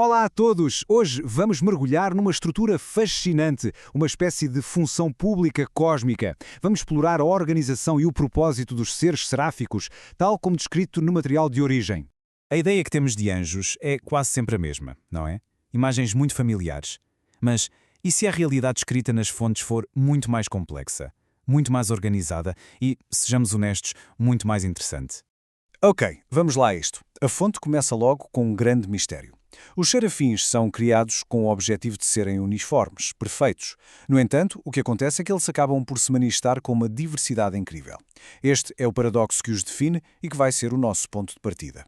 Olá a todos! Hoje vamos mergulhar numa estrutura fascinante, uma espécie de função pública cósmica. Vamos explorar a organização e o propósito dos seres seráficos, tal como descrito no material de origem. A ideia que temos de anjos é quase sempre a mesma, não é? Imagens muito familiares. Mas e se a realidade escrita nas fontes for muito mais complexa, muito mais organizada e, sejamos honestos, muito mais interessante? Ok, vamos lá a isto. A fonte começa logo com um grande mistério. Os serafins são criados com o objetivo de serem uniformes, perfeitos. No entanto, o que acontece é que eles acabam por se manifestar com uma diversidade incrível. Este é o paradoxo que os define e que vai ser o nosso ponto de partida.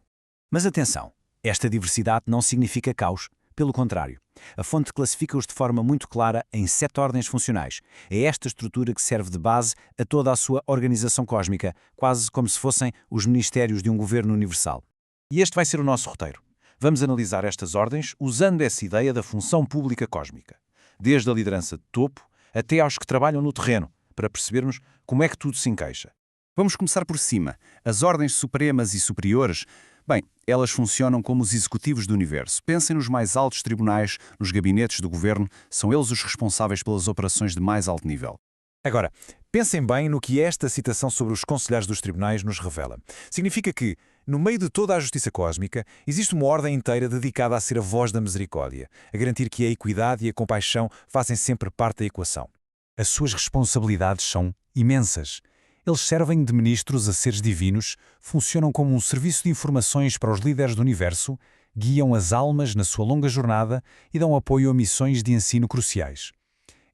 Mas atenção, esta diversidade não significa caos. Pelo contrário, a fonte classifica-os de forma muito clara em 7 ordens funcionais. É esta estrutura que serve de base a toda a sua organização cósmica, quase como se fossem os ministérios de um governo universal. E este vai ser o nosso roteiro. Vamos analisar estas ordens usando essa ideia da função pública cósmica, desde a liderança de topo até aos que trabalham no terreno, para percebermos como é que tudo se encaixa. Vamos começar por cima. As ordens supremas e superiores, bem, elas funcionam como os executivos do universo. Pensem nos mais altos tribunais, nos gabinetes do governo, são eles os responsáveis pelas operações de mais alto nível. Agora, pensem bem no que esta citação sobre os conselheiros dos tribunais nos revela. Significa que, no meio de toda a justiça cósmica, existe uma ordem inteira dedicada a ser a voz da misericórdia, a garantir que a equidade e a compaixão fazem sempre parte da equação. As suas responsabilidades são imensas. Eles servem de ministros a seres divinos, funcionam como um serviço de informações para os líderes do universo, guiam as almas na sua longa jornada e dão apoio a missões de ensino cruciais.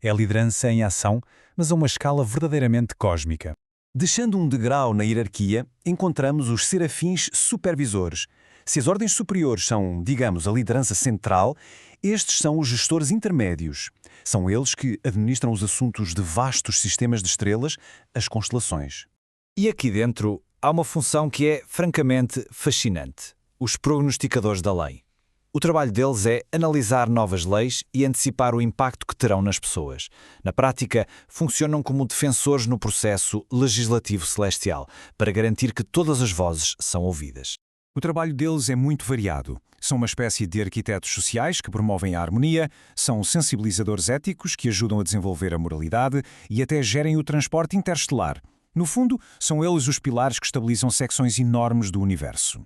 É a liderança em ação, mas a uma escala verdadeiramente cósmica. Deixando um degrau na hierarquia, encontramos os serafins supervisores. Se as ordens superiores são, digamos, a liderança central, estes são os gestores intermédios. São eles que administram os assuntos de vastos sistemas de estrelas, as constelações. E aqui dentro há uma função que é francamente fascinante: os prognosticadores da lei. O trabalho deles é analisar novas leis e antecipar o impacto que terão nas pessoas. Na prática, funcionam como defensores no processo legislativo celestial, para garantir que todas as vozes são ouvidas. O trabalho deles é muito variado. São uma espécie de arquitetos sociais que promovem a harmonia, são sensibilizadores éticos que ajudam a desenvolver a moralidade e até gerem o transporte interestelar. No fundo, são eles os pilares que estabilizam secções enormes do universo.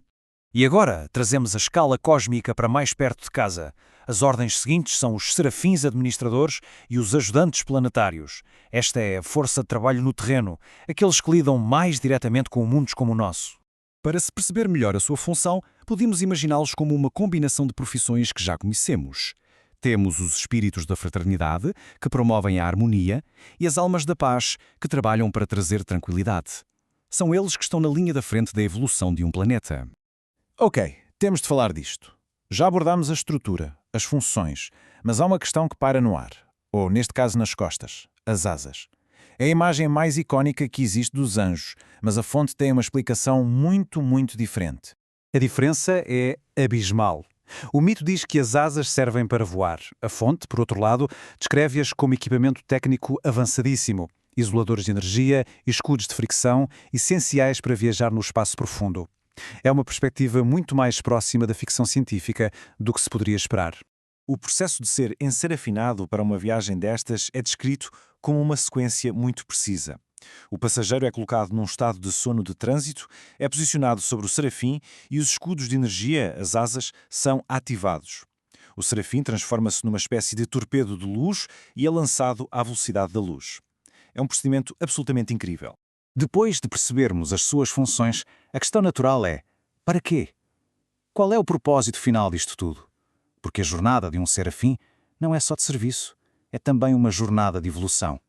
E agora trazemos a escala cósmica para mais perto de casa. As ordens seguintes são os serafins administradores e os ajudantes planetários. Esta é a força de trabalho no terreno, aqueles que lidam mais diretamente com mundos como o nosso. Para se perceber melhor a sua função, podemos imaginá-los como uma combinação de profissões que já conhecemos. Temos os espíritos da fraternidade, que promovem a harmonia, e as almas da paz, que trabalham para trazer tranquilidade. São eles que estão na linha da frente da evolução de um planeta. Ok, temos de falar disto. Já abordámos a estrutura, as funções, mas há uma questão que paira no ar, ou neste caso nas costas, as asas. É a imagem mais icónica que existe dos anjos, mas a fonte tem uma explicação muito diferente. A diferença é abismal. O mito diz que as asas servem para voar. A fonte, por outro lado, descreve-as como equipamento técnico avançadíssimo, isoladores de energia e escudos de fricção essenciais para viajar no espaço profundo. É uma perspectiva muito mais próxima da ficção científica do que se poderia esperar. O processo de ser enserafinado para uma viagem destas é descrito como uma sequência muito precisa. O passageiro é colocado num estado de sono de trânsito, é posicionado sobre o serafim e os escudos de energia, as asas, são ativados. O serafim transforma-se numa espécie de torpedo de luz e é lançado à velocidade da luz. É um procedimento absolutamente incrível. Depois de percebermos as suas funções, a questão natural é: para quê? Qual é o propósito final disto tudo? Porque a jornada de um serafim não é só de serviço, é também uma jornada de evolução.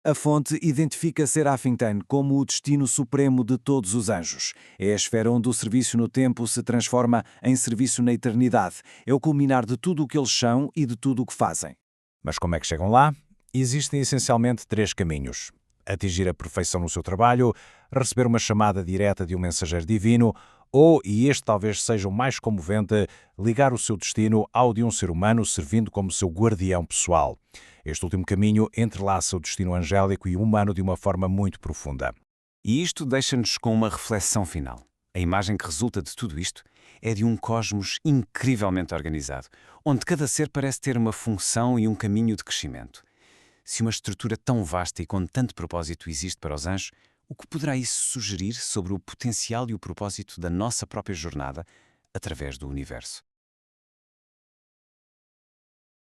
A fonte identifica Seraphim como o destino supremo de todos os anjos. É a esfera onde o serviço no tempo se transforma em serviço na eternidade. É o culminar de tudo o que eles são e de tudo o que fazem. Mas como é que chegam lá? Existem essencialmente 3 caminhos: atingir a perfeição no seu trabalho, receber uma chamada direta de um mensageiro divino, ou, e este talvez seja o mais comovente, ligar o seu destino ao de um ser humano servindo como seu guardião pessoal. Este último caminho entrelaça o destino angélico e humano de uma forma muito profunda. E isto deixa-nos com uma reflexão final. A imagem que resulta de tudo isto é de um cosmos incrivelmente organizado, onde cada ser parece ter uma função e um caminho de crescimento. Se uma estrutura tão vasta e com tanto propósito existe para os anjos, o que poderá isso sugerir sobre o potencial e o propósito da nossa própria jornada através do universo?